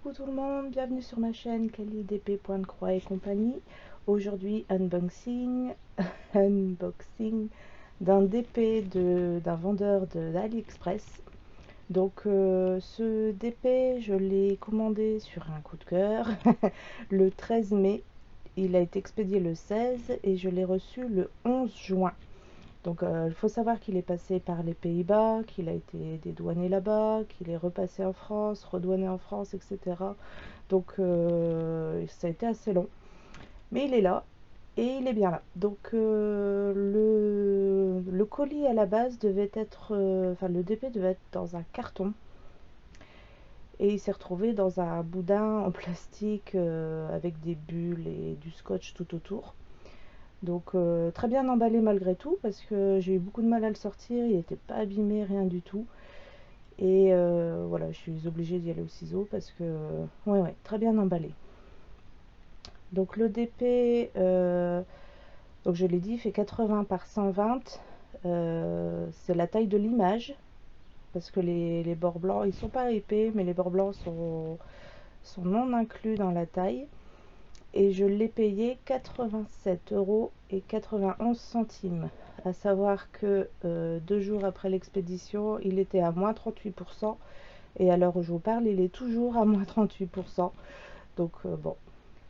Coucou tout le monde, bienvenue sur ma chaîne KaliDP.croix et compagnie. Aujourd'hui unboxing d'un DP d'un vendeur d'AliExpress. Donc ce DP je l'ai commandé sur un coup de cœur le 13 mai. Il a été expédié le 16 et je l'ai reçu le 11 juin. Donc il faut savoir qu'il est passé par les Pays-Bas, qu'il a été dédouané là-bas, qu'il est repassé en France, redouané en France, etc. Donc ça a été assez long. Mais il est là et il est bien là. Donc le colis à la base devait être, enfin le DP devait être dans un carton. Et il s'est retrouvé dans un boudin en plastique avec des bulles et du scotch tout autour. Donc très bien emballé malgré tout, parce que j'ai eu beaucoup de mal à le sortir, il n'était pas abîmé, rien du tout. Et voilà, je suis obligée d'y aller au ciseau parce que ouais, très bien emballé. Donc le DP, donc je l'ai dit, il fait 80 par 120. C'est la taille de l'image, parce que les bords blancs, ils sont pas épais, mais les bords blancs sont non inclus dans la taille. Et je l'ai payé 87,91 €, à savoir que 2 jours après l'expédition il était à moins 38%, et à l'heure où je vous parle il est toujours à moins 38%. Donc bon,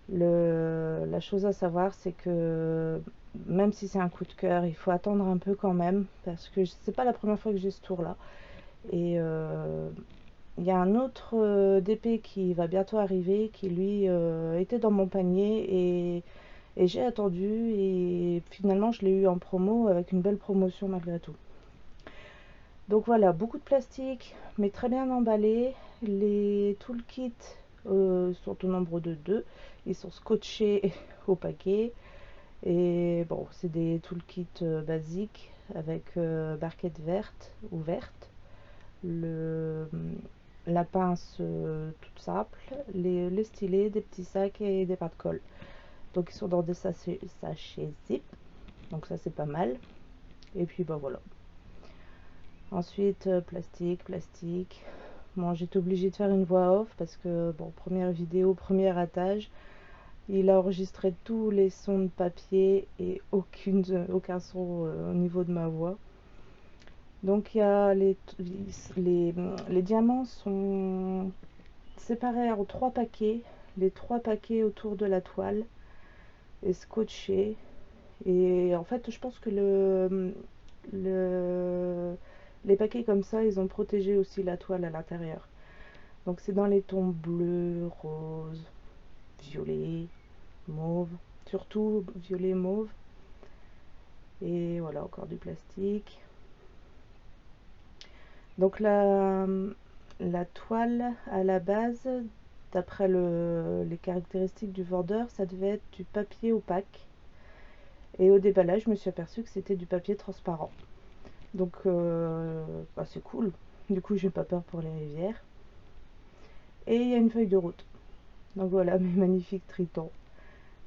la chose à savoir c'est que même si c'est un coup de cœur, il faut attendre un peu quand même, parce que c'est pas la première fois que j'ai ce tour là. Et il y a un autre DP qui va bientôt arriver, qui lui était dans mon panier, et j'ai attendu, et finalement je l'ai eu en promo, avec une belle promotion malgré tout. Donc voilà, beaucoup de plastique mais très bien emballé. Les toolkits sont au nombre de 2, ils sont scotchés au paquet. Et bon, c'est des toolkits basiques avec barquette verte ou verte, la pince toute simple, les stylets, des petits sacs et des pains de colle. Donc ils sont dans des sachets zip, donc ça c'est pas mal. Et puis bah voilà. Ensuite plastique. Bon, j'étais obligée de faire une voix off parce que bon, première vidéo, premier ratage. Il a enregistré tous les sons de papier et aucun son au niveau de ma voix. Donc il y a les diamants sont séparés en 3 paquets, les 3 paquets autour de la toile et scotchés. Et en fait je pense que les paquets comme ça, ils ont protégé aussi la toile à l'intérieur. Donc c'est dans les tons bleu, rose, violet, mauve, surtout violet mauve. Et voilà, encore du plastique. Donc la toile à la base, d'après les caractéristiques du vendeur, ça devait être du papier opaque. Et au déballage, je me suis aperçue que c'était du papier transparent. Donc bah, c'est cool. Du coup, j'ai pas peur pour les rivières. Et il y a une feuille de route. Donc voilà, mes magnifiques tritons.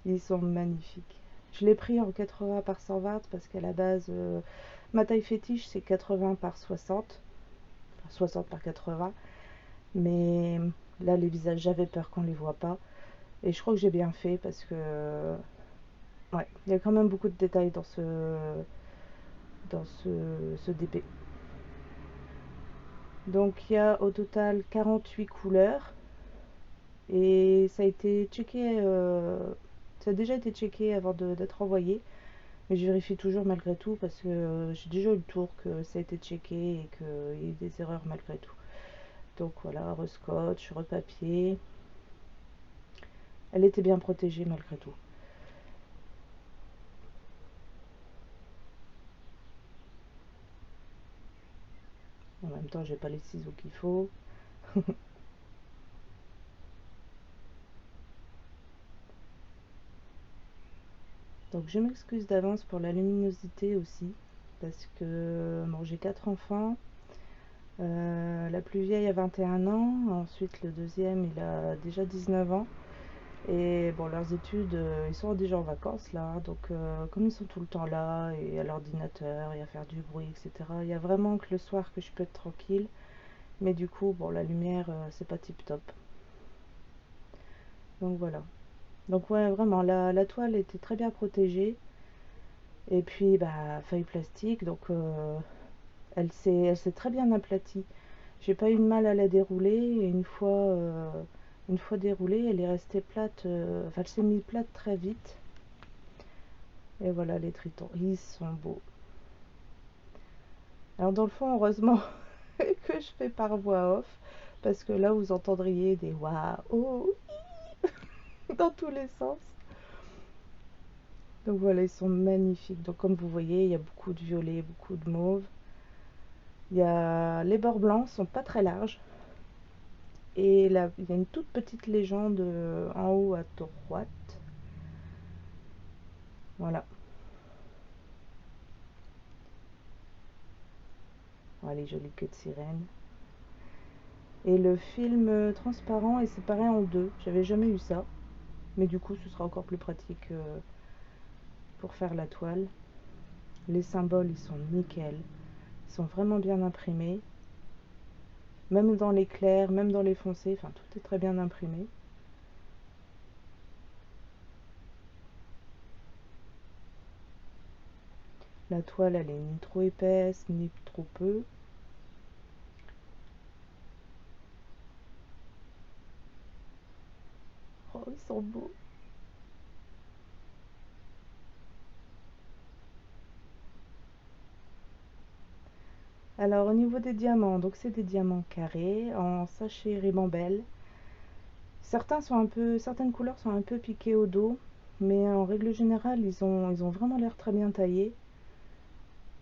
Ils sont magnifiques. Je l'ai pris en 80 par 120 parce qu'à la base, ma taille fétiche c'est 80 par 60. Enfin, 60 par 80. Mais là, les visages, j'avais peur qu'on les voit pas. Et je crois que j'ai bien fait parce que ouais, il y a quand même beaucoup de détails dans ce DP. Donc il y a au total 48 couleurs. Et ça a été checké, ça a déjà été checké avant d'être envoyé. Mais je vérifie toujours malgré tout parce que j'ai déjà eu le tour que ça a été checké et qu'il y a eu des erreurs malgré tout. Donc voilà, rescotch, repapier. Elle était bien protégée malgré tout. En même temps, j'ai pas les ciseaux qu'il faut. Donc je m'excuse d'avance pour la luminosité aussi, parce que bon, j'ai 4 enfants. La plus vieille a 21 ans, ensuite le deuxième il a déjà 19 ans. Et bon, leurs études, ils sont déjà en vacances là, donc comme ils sont tout le temps là, et à l'ordinateur, et à faire du bruit, etc., il y a vraiment que le soir que je peux être tranquille. Mais du coup, bon, la lumière, c'est pas tip top. Donc voilà. Donc ouais, vraiment, la toile était très bien protégée. Et puis, bah, feuille plastique, donc elle s'est très bien aplatie. J'ai pas eu de mal à la dérouler, et une fois déroulée, elle est restée plate, enfin, elle s'est mise plate très vite. Et voilà les tritons, ils sont beaux. Alors dans le fond, heureusement que je fais par voix off, parce que là vous entendriez des waouh dans tous les sens. Donc voilà, ils sont magnifiques. Donc comme vous voyez, il y a beaucoup de violet, beaucoup de mauve. Les bords blancs sont pas très larges. Et là, il y a une toute petite légende en haut à droite. Voilà. Voilà les jolies queues de sirène. Et le film transparent est séparé en deux. J'avais jamais eu ça. Mais du coup, ce sera encore plus pratique pour faire la toile. Les symboles, ils sont nickel. Ils sont vraiment bien imprimés. Même dans les clairs, même dans les foncés. Enfin, tout est très bien imprimé. La toile, elle est ni trop épaisse, ni trop peu. Oh, ils sont beaux. Alors, au niveau des diamants, donc c'est des diamants carrés en sachet ribambelle. Certaines couleurs sont un peu piquées au dos, mais en règle générale, ils ont vraiment l'air très bien taillés.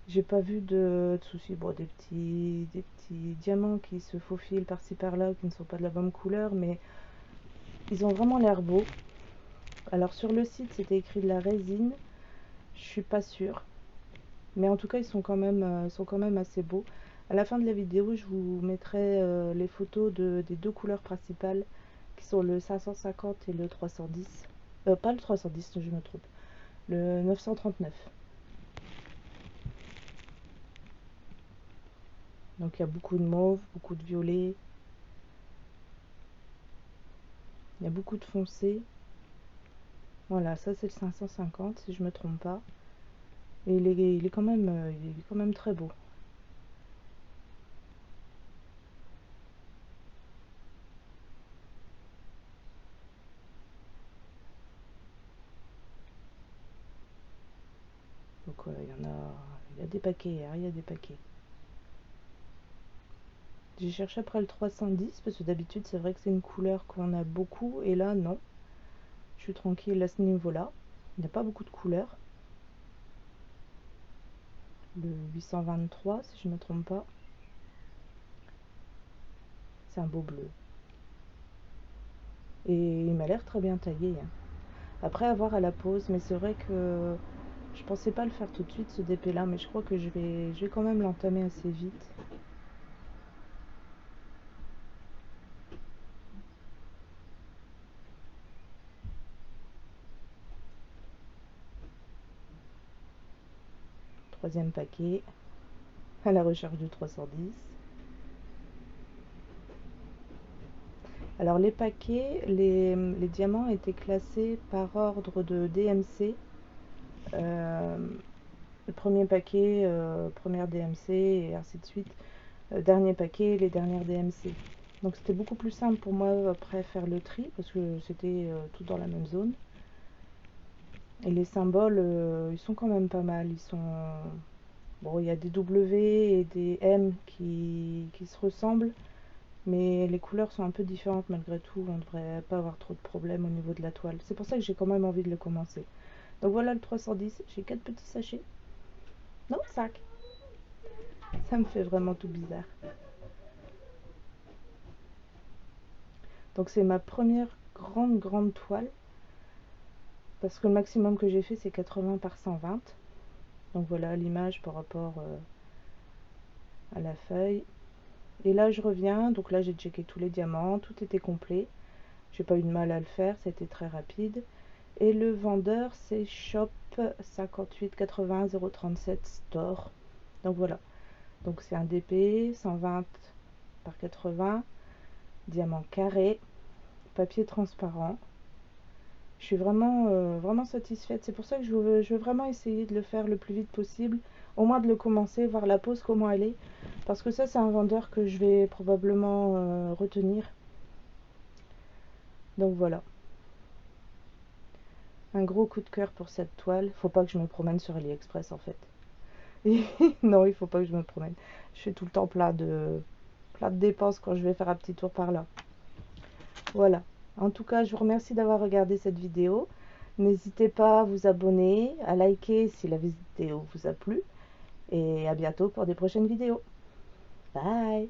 J'ai pas vu de soucis. Bon, des petits diamants qui se faufilent par-ci par-là, qui ne sont pas de la bonne couleur, mais ils ont vraiment l'air beaux. Alors sur le site, c'était écrit de la résine. Je suis pas sûre, mais en tout cas, sont quand même assez beaux. À la fin de la vidéo, je vous mettrai les photos des deux couleurs principales, qui sont le 550 et le 310. Pas le 310, je me trompe. Le 939. Donc il y a beaucoup de mauve, beaucoup de violet, il y a beaucoup de foncé. Voilà, ça c'est le 550 si je me trompe pas. Et il est quand même très beau. Donc il y a des paquets, hein, il y a des paquets. J'ai cherché après le 310 parce que d'habitude c'est vrai que c'est une couleur qu'on a beaucoup et là non. Je suis tranquille à ce niveau-là. Il n'y a pas beaucoup de couleurs. Le 823 si je ne me trompe pas. C'est un beau bleu. Et il m'a l'air très bien taillé, hein. Après avoir à la pose, mais c'est vrai que je pensais pas le faire tout de suite ce DP là, mais je crois que je vais quand même l'entamer assez vite. Troisième paquet, à la recherche du 310. Alors les paquets, les diamants étaient classés par ordre de DMC. Euh, le premier paquet, première DMC et ainsi de suite. Dernier paquet, les dernières DMC. Donc c'était beaucoup plus simple pour moi après faire le tri parce que c'était tout dans la même zone. Et les symboles, ils sont quand même pas mal. Bon, il y a des W et des M qui se ressemblent, mais les couleurs sont un peu différentes malgré tout. On devrait pas avoir trop de problèmes au niveau de la toile. C'est pour ça que j'ai quand même envie de le commencer. Donc voilà le 310. J'ai 4 petits sachets. Non, 5. Ça me fait vraiment tout bizarre. Donc c'est ma première grande toile. Parce que le maximum que j'ai fait c'est 80 par 120. Donc voilà l'image par rapport à la feuille. Et là je reviens, donc là j'ai checké tous les diamants, tout était complet. J'ai pas eu de mal à le faire, c'était très rapide. Et le vendeur c'est shop 5880 037 store. Donc voilà. Donc c'est un DP 120 par 80, diamant carré, papier transparent. Je suis vraiment satisfaite. C'est pour ça que je veux vraiment essayer de le faire le plus vite possible. Au moins de le commencer, voir la pose, comment elle est. Parce que ça, c'est un vendeur que je vais probablement retenir. Donc voilà. Un gros coup de cœur pour cette toile. Faut pas que je me promène sur AliExpress en fait. Et non, il faut pas que je me promène. Je suis tout le temps plein de dépenses quand je vais faire un petit tour par là. Voilà. En tout cas, je vous remercie d'avoir regardé cette vidéo. N'hésitez pas à vous abonner, à liker si la vidéo vous a plu. Et à bientôt pour des prochaines vidéos. Bye!